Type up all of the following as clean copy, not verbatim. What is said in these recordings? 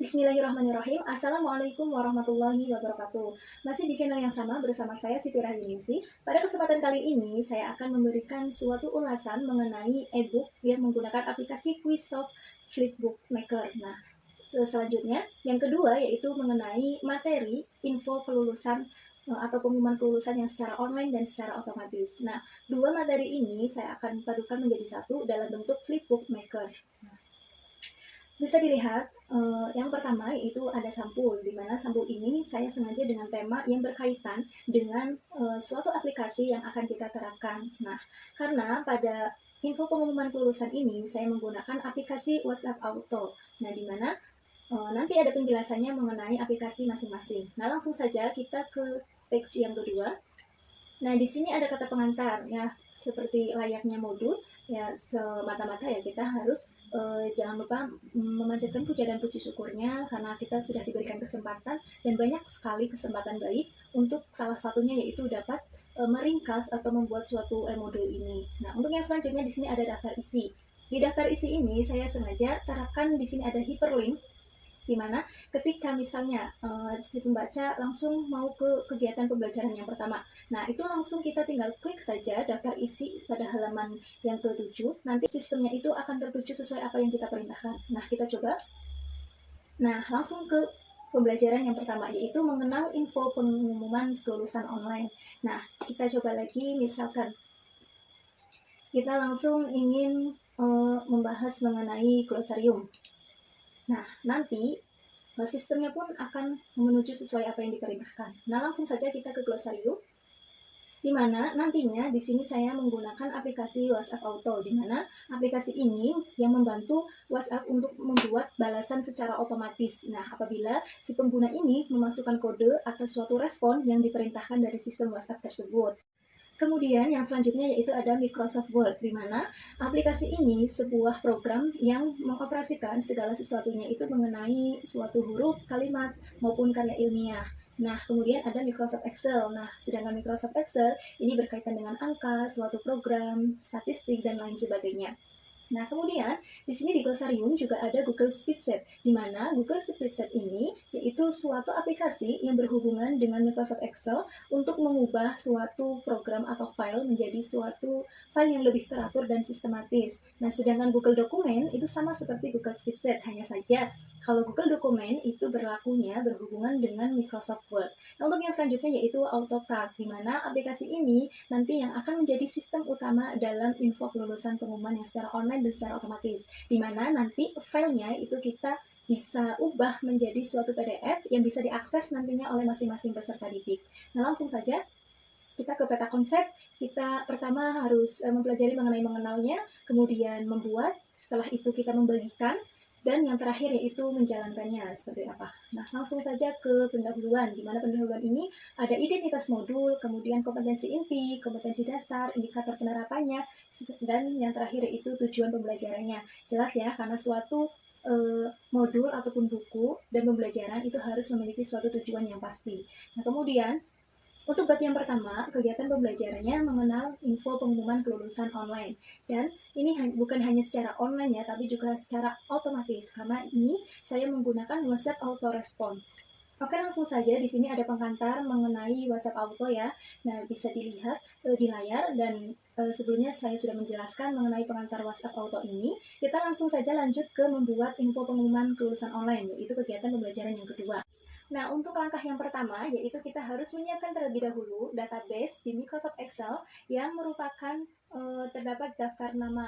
Bismillahirrahmanirrahim. Assalamualaikum warahmatullahi wabarakatuh. Masih di channel yang sama bersama saya Siti Rahyuningsi. Pada kesempatan kali ini saya akan memberikan suatu ulasan mengenai e-book yang menggunakan aplikasi Quizsoft Flipbook Maker. Nah, selanjutnya yang kedua yaitu mengenai materi info kelulusan atau pengumuman kelulusan yang secara online dan secara otomatis. Nah, dua materi ini saya akan padukan menjadi satu dalam bentuk Flipbook Maker. Bisa dilihat, yang pertama yaitu ada sampul, di mana sampul ini saya sengaja dengan tema yang berkaitan dengan suatu aplikasi yang akan kita terapkan. Nah, karena pada info pengumuman kelulusan ini saya menggunakan aplikasi WhatsApp Auto. Nah, di mana nanti ada penjelasannya mengenai aplikasi masing-masing. Nah, langsung saja kita ke page yang kedua. Nah, di sini ada kata pengantar ya, seperti layaknya modul. Ya, semata-mata ya kita harus jangan lupa memanjatkan puja dan puji syukurnya karena kita sudah diberikan kesempatan dan banyak sekali kesempatan baik untuk salah satunya yaitu dapat meringkas atau membuat suatu modul ini. Nah, untuk yang selanjutnya di sini ada daftar isi. Di daftar isi ini saya sengaja terapkan di sini ada hyperlink, di mana ketika misalnya si pembaca langsung mau ke kegiatan pembelajaran yang pertama. Nah, itu langsung kita tinggal klik saja daftar isi pada halaman yang ke-7. Nanti sistemnya itu akan tertuju sesuai apa yang kita perintahkan. Nah, kita coba. Nah, langsung ke pembelajaran yang pertama, yaitu mengenal info pengumuman kelulusan online. Nah, kita coba lagi, misalkan kita langsung ingin membahas mengenai glosarium. Nah, nanti sistemnya pun akan menuju sesuai apa yang diperintahkan. Nah, langsung saja kita ke glosarium, di mana nantinya di sini saya menggunakan aplikasi WhatsApp Auto, di mana aplikasi ini yang membantu WhatsApp untuk membuat balasan secara otomatis. Nah, apabila si pengguna ini memasukkan kode atau suatu respon yang diperintahkan dari sistem WhatsApp tersebut. Kemudian yang selanjutnya yaitu ada Microsoft Word, di mana aplikasi ini sebuah program yang mengoperasikan segala sesuatunya itu mengenai suatu huruf, kalimat, maupun karya ilmiah. Nah, kemudian ada Microsoft Excel. Nah, sedangkan Microsoft Excel ini berkaitan dengan angka, suatu program, statistik, dan lain sebagainya. Nah, kemudian di sini di glosarium juga ada Google Spreadsheet, di mana Google Spreadsheet ini yaitu suatu aplikasi yang berhubungan dengan Microsoft Excel untuk mengubah suatu program atau file menjadi suatu file yang lebih teratur dan sistematis. Nah, sedangkan Google Dokumen itu sama seperti Google Spreadsheet, hanya saja kalau Google Dokumen itu berlakunya berhubungan dengan Microsoft Word. Nah, untuk yang selanjutnya yaitu AutoCAD, di mana aplikasi ini nanti yang akan menjadi sistem utama dalam info kelulusan pengumuman yang secara online dan secara otomatis, di mana nanti filenya itu kita bisa ubah menjadi suatu PDF yang bisa diakses nantinya oleh masing-masing peserta didik. Nah, langsung saja kita ke peta konsep. Kita pertama harus mempelajari mengenai mengenalnya, kemudian membuat, setelah itu kita membagikan, dan yang terakhir yaitu menjalankannya seperti apa. Nah, langsung saja ke pendahuluan, di mana pendahuluan ini ada identitas modul, kemudian kompetensi inti, kompetensi dasar, indikator penerapannya, dan yang terakhir yaitu tujuan pembelajarannya. Jelas ya, karena suatu modul ataupun buku dan pembelajaran itu harus memiliki suatu tujuan yang pasti. Nah, kemudian untuk bab yang pertama, kegiatan pembelajarannya mengenal info pengumuman kelulusan online. Dan ini bukan hanya secara online ya, tapi juga secara otomatis. Karena ini saya menggunakan WhatsApp Auto Respon. Oke, langsung saja di sini ada pengantar mengenai WhatsApp Auto ya. Nah, bisa dilihat di layar, dan sebelumnya saya sudah menjelaskan mengenai pengantar WhatsApp Auto ini. Kita langsung saja lanjut ke membuat info pengumuman kelulusan online, yaitu kegiatan pembelajaran yang kedua. Nah, untuk langkah yang pertama, yaitu kita harus menyiapkan terlebih dahulu database di Microsoft Excel yang merupakan terdapat daftar nama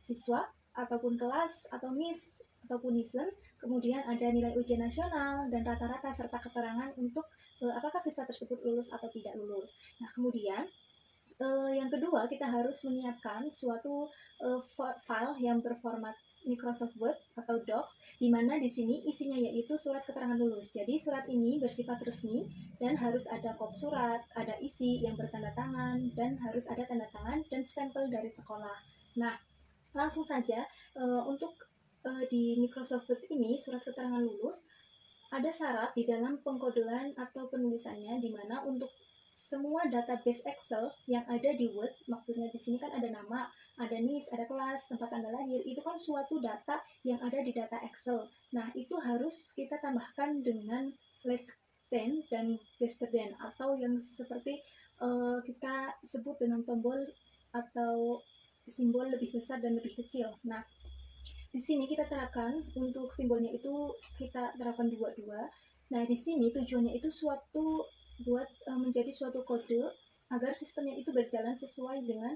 siswa, ataupun kelas, atau NIS, ataupun NISN, kemudian ada nilai ujian nasional, dan rata-rata serta keterangan untuk apakah siswa tersebut lulus atau tidak lulus. Nah, kemudian yang kedua, kita harus menyiapkan suatu file yang berformat Microsoft Word atau Docs, di mana di sini isinya yaitu surat keterangan lulus. Jadi surat ini bersifat resmi dan harus ada kop surat, ada isi yang bertanda tangan, dan harus ada tanda tangan dan stempel dari sekolah. Nah, langsung saja untuk di Microsoft Word ini surat keterangan lulus ada syarat di dalam pengkodean atau penulisannya, di mana untuk semua database Excel yang ada di Word, maksudnya di sini kan ada nama, ada NIS, ada kelas, tempat tanggal lahir, itu kan suatu data yang ada di data Excel. Nah, itu harus kita tambahkan dengan less than dan greater than, atau yang seperti kita sebut dengan tombol atau simbol lebih besar dan lebih kecil. Nah, di sini kita terapkan untuk simbolnya itu kita terapkan dua-dua. Nah, di sini tujuannya itu buat menjadi suatu kode agar sistemnya itu berjalan sesuai dengan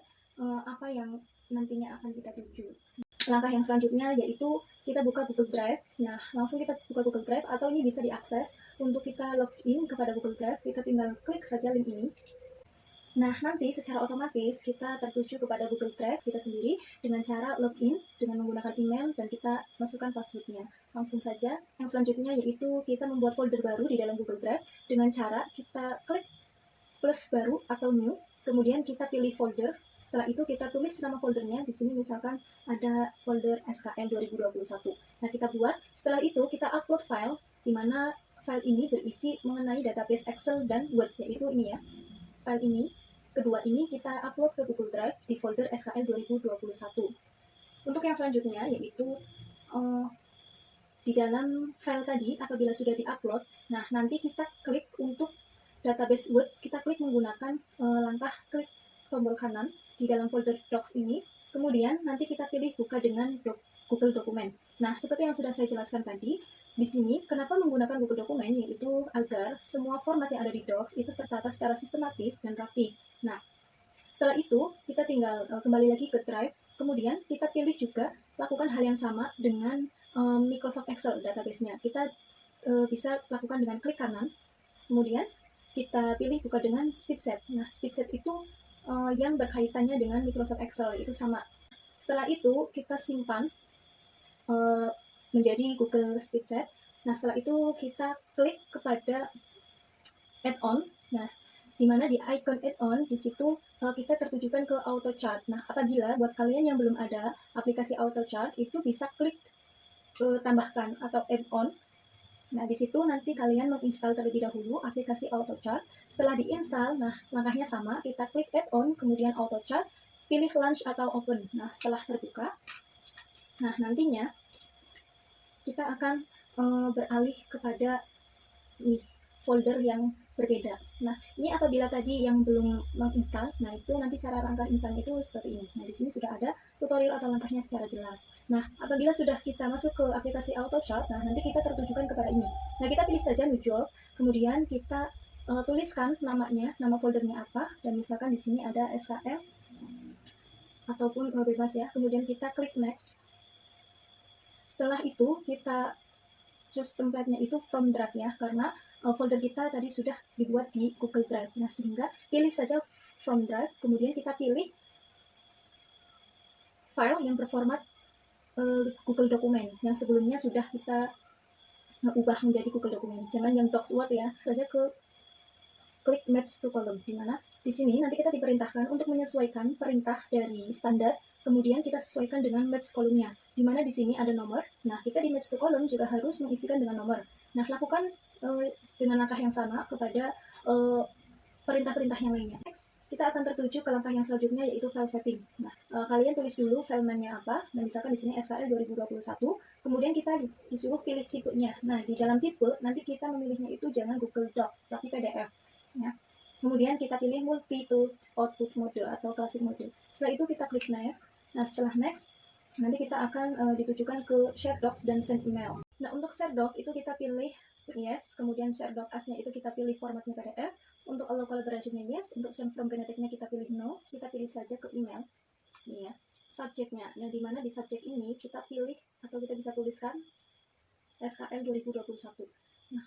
apa yang nantinya akan kita tuju. Langkah yang selanjutnya yaitu kita buka Google Drive. Nah, langsung kita buka Google Drive, atau ini bisa diakses. Untuk kita login kepada Google Drive, kita tinggal klik saja link ini. Nah, nanti secara otomatis kita tertuju kepada Google Drive kita sendiri dengan cara login dengan menggunakan email dan kita masukkan passwordnya. Langsung saja. Yang selanjutnya yaitu kita membuat folder baru di dalam Google Drive dengan cara kita klik plus baru atau new, kemudian kita pilih folder. Setelah itu kita tulis nama foldernya. Di sini misalkan ada folder SKL 2021. Nah, kita buat. Setelah itu kita upload file, di mana file ini berisi mengenai database Excel dan Word, yaitu ini ya. File ini, kedua ini kita upload ke Google Drive di folder SKL 2021. Untuk yang selanjutnya yaitu di dalam file tadi apabila sudah diupload, nah nanti kita klik untuk database Word, kita klik menggunakan langkah klik tombol kanan di dalam folder Docs ini, kemudian nanti kita pilih buka dengan Google Dokumen. Nah, seperti yang sudah saya jelaskan tadi, di sini kenapa menggunakan Google Dokumen, yaitu agar semua format yang ada di Docs itu tertata secara sistematis dan rapi. Nah, setelah itu kita tinggal kembali lagi ke Drive, kemudian kita pilih juga lakukan hal yang sama dengan Microsoft Excel database-nya. Kita bisa lakukan dengan klik kanan, kemudian kita pilih buka dengan Speedset. Nah, Speedset itu yang berkaitannya dengan Microsoft Excel, itu sama. Setelah itu kita simpan menjadi Google Speedset. Nah, setelah itu kita klik kepada add-on. Nah, di mana di icon add-on di situ kita tertujukan ke auto chart. Nah, apabila buat kalian yang belum ada aplikasi auto chart, itu bisa klik tambahkan atau add-on. Nah, di situ nanti kalian menginstal terlebih dahulu aplikasi auto chart. Setelah diinstal, nah langkahnya sama, kita klik add-on, kemudian auto chart, pilih launch atau open. Nah, setelah terbuka, nah nantinya kita akan beralih kepada folder yang berbeda. Nah, ini apabila tadi yang belum menginstal, nah itu nanti cara langkah instalnya itu seperti ini. Nah, di sini sudah ada tutorial atau langkahnya secara jelas. Nah, apabila sudah kita masuk ke aplikasi auto chart, nah nanti kita tertujukan kepada ini. Nah, kita pilih saja new job, kemudian kita tuliskan namanya, nama foldernya apa, dan misalkan di sini ada SKL ataupun bebas ya. Kemudian kita klik next. Setelah itu kita choose template-nya itu from drive ya, karena folder kita tadi sudah dibuat di Google Drive. Nah, sehingga pilih saja from drive, kemudian kita pilih file yang berformat Google Dokumen yang sebelumnya sudah kita ubah menjadi Google Dokumen. Jangan yang Docs Word ya, saja ke klik Maps to Column, di mana di sini nanti kita diperintahkan untuk menyesuaikan perintah dari standar, kemudian kita sesuaikan dengan Maps kolomnya, di mana di sini ada nomor. Nah, kita di Maps to Column juga harus mengisikan dengan nomor. Nah, lakukan dengan langkah yang sama kepada perintah-perintah yang lainnya. Next, kita akan tertuju ke langkah yang selanjutnya, yaitu file setting. Nah, kalian tulis dulu file name-nya apa. Nah, misalkan di sini SKL 2021, kemudian kita disuruh pilih tipenya. Nah, di dalam tipe, nanti kita memilihnya itu jangan Google Docs, tapi PDF. Ya. Kemudian kita pilih multiple output mode atau classic mode. Setelah itu kita klik next. Nah, setelah next, nanti kita akan ditujukan ke share docs dan send email. Nah, untuk share doc itu kita pilih yes, kemudian share doc as-nya itu kita pilih formatnya PDF. Untuk allow collaboration-nya yes, untuk send from genetiknya kita pilih no, kita pilih saja ke email. Ini ya, subjeknya. Nah, di mana di subjek ini kita pilih atau kita bisa tuliskan SKL 2021. Nah,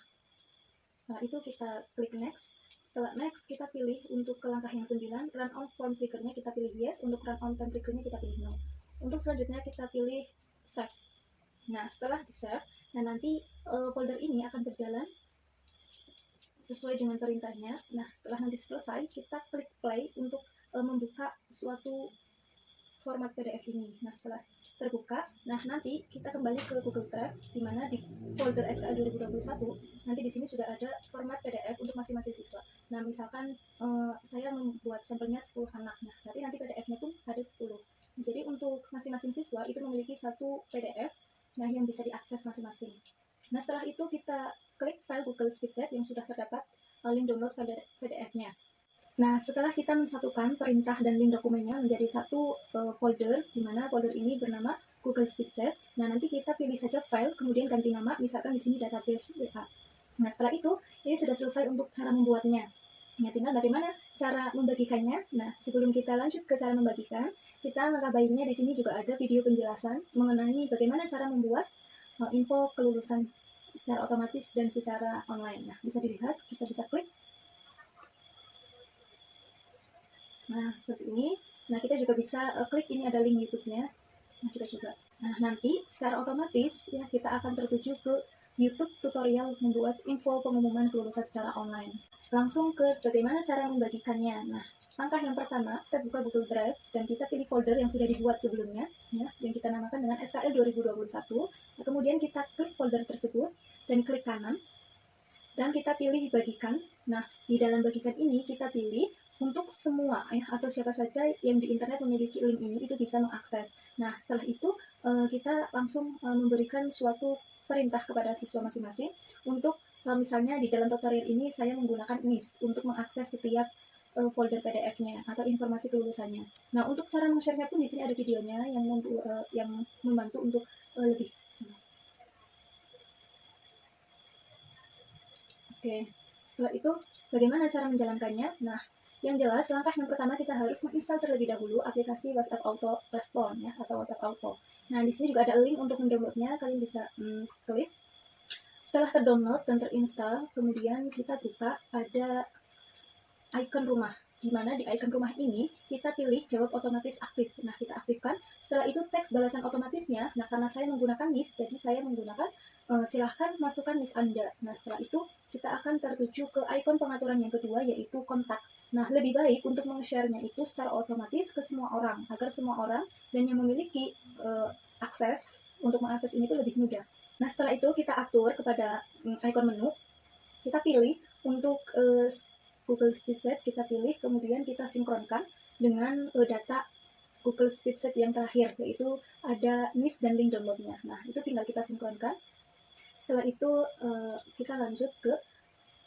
setelah itu kita klik next. Setelah next, kita pilih untuk ke langkah yang 9, run on form trigger-nya kita pilih yes, untuk run on time trigger-nya kita pilih no. Untuk selanjutnya kita pilih save. Nah, setelah di save, nah nanti folder ini akan berjalan sesuai dengan perintahnya. Nah, setelah nanti selesai, kita klik play untuk membuka suatu format PDF ini. Nah, setelah terbuka, nah nanti kita kembali ke Google Drive, di mana di folder SKL 2021, nanti di sini sudah ada format PDF untuk masing-masing siswa. Nah, misalkan saya membuat sampelnya 10 anak, nah berarti nanti PDF-nya pun ada 10. Jadi untuk masing-masing siswa itu memiliki satu PDF yang bisa diakses masing-masing. Nah, setelah itu kita klik file Google Speedset yang sudah terdapat link download PDF-nya. Nah, setelah kita mensatukan perintah dan link dokumennya menjadi satu folder, di mana folder ini bernama Google Speedset. Nah, nanti kita pilih saja file, kemudian ganti nama, misalkan di sini database WA. Nah, setelah itu, ini sudah selesai untuk cara membuatnya. Nah, tinggal bagaimana cara membagikannya. Nah, sebelum kita lanjut ke cara membagikan, kita langkah baiknya di sini juga ada video penjelasan mengenai bagaimana cara membuat info kelulusan secara otomatis dan secara online. Nah, bisa dilihat, kita bisa klik. Nah, seperti ini. Nah, kita juga bisa klik ini ada link YouTube-nya. Nah, kita coba. Nah, nanti secara otomatis ya kita akan tertuju ke YouTube tutorial membuat info pengumuman kelulusan secara online. Langsung ke bagaimana cara membagikannya. Nah, langkah yang pertama, kita buka Google Drive dan kita pilih folder yang sudah dibuat sebelumnya, ya, yang kita namakan dengan SKL 2021. Nah, kemudian kita klik folder tersebut dan klik kanan, dan kita pilih bagikan. Nah, di dalam bagikan ini kita pilih untuk semua ya, atau siapa saja yang di internet memiliki link ini itu bisa mengakses. Nah, setelah itu kita langsung memberikan suatu perintah kepada siswa masing-masing untuk misalnya di dalam tutorial ini saya menggunakan NIS untuk mengakses setiap folder PDF-nya atau informasi kelulusannya. Nah, untuk cara meng-share-nya pun di sini ada videonya yang membantu untuk lebih jelas. Oke, setelah itu bagaimana cara menjalankannya? Nah, yang jelas langkah yang pertama kita harus menginstal terlebih dahulu aplikasi WhatsApp Auto Respon ya atau WhatsApp Auto. Nah, di sini juga ada link untuk mendownloadnya, kalian bisa klik. Setelah terdownload dan terinstall, kemudian kita buka ada icon rumah, di mana di icon rumah ini kita pilih jawab otomatis aktif. Nah, kita aktifkan. Setelah itu teks balasan otomatisnya, nah karena saya menggunakan NIS, jadi saya menggunakan silahkan masukkan NIS Anda. Nah, setelah itu kita akan tertuju ke icon pengaturan yang kedua, yaitu kontak. Nah, lebih baik untuk meng-share-nya itu secara otomatis ke semua orang, agar semua orang dan yang memiliki akses untuk mengakses ini itu lebih mudah. Nah, setelah itu kita atur kepada icon menu, kita pilih untuk Google Speedset, kita pilih, kemudian kita sinkronkan dengan data Google Speedset yang terakhir, yaitu ada NIS dan link downloadnya. Nah, itu tinggal kita sinkronkan. Setelah itu kita lanjut ke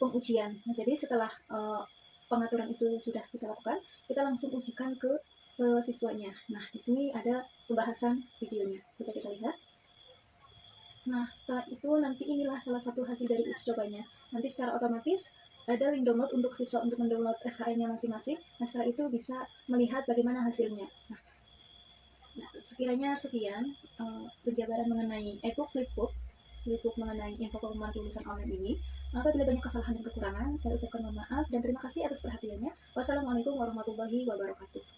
pengujian. Nah, jadi setelah pengaturan itu sudah kita lakukan, kita langsung ujikan ke siswanya. Nah, di sini ada pembahasan videonya. Coba kita lihat. Nah, setelah itu nanti inilah salah satu hasil dari uji cobanya. Nanti secara otomatis ada link download untuk siswa untuk mendownload SKN-nya masing-masing. Nah, setelah itu bisa melihat bagaimana hasilnya. Nah, sekiranya sekian penjabaran mengenai e-book Flipbook mengenai info pengumuman kelulusan online ini. Apabila banyak kesalahan dan kekurangan, saya ucapkan mohon maaf dan terima kasih atas perhatiannya. Wassalamualaikum warahmatullahi wabarakatuh.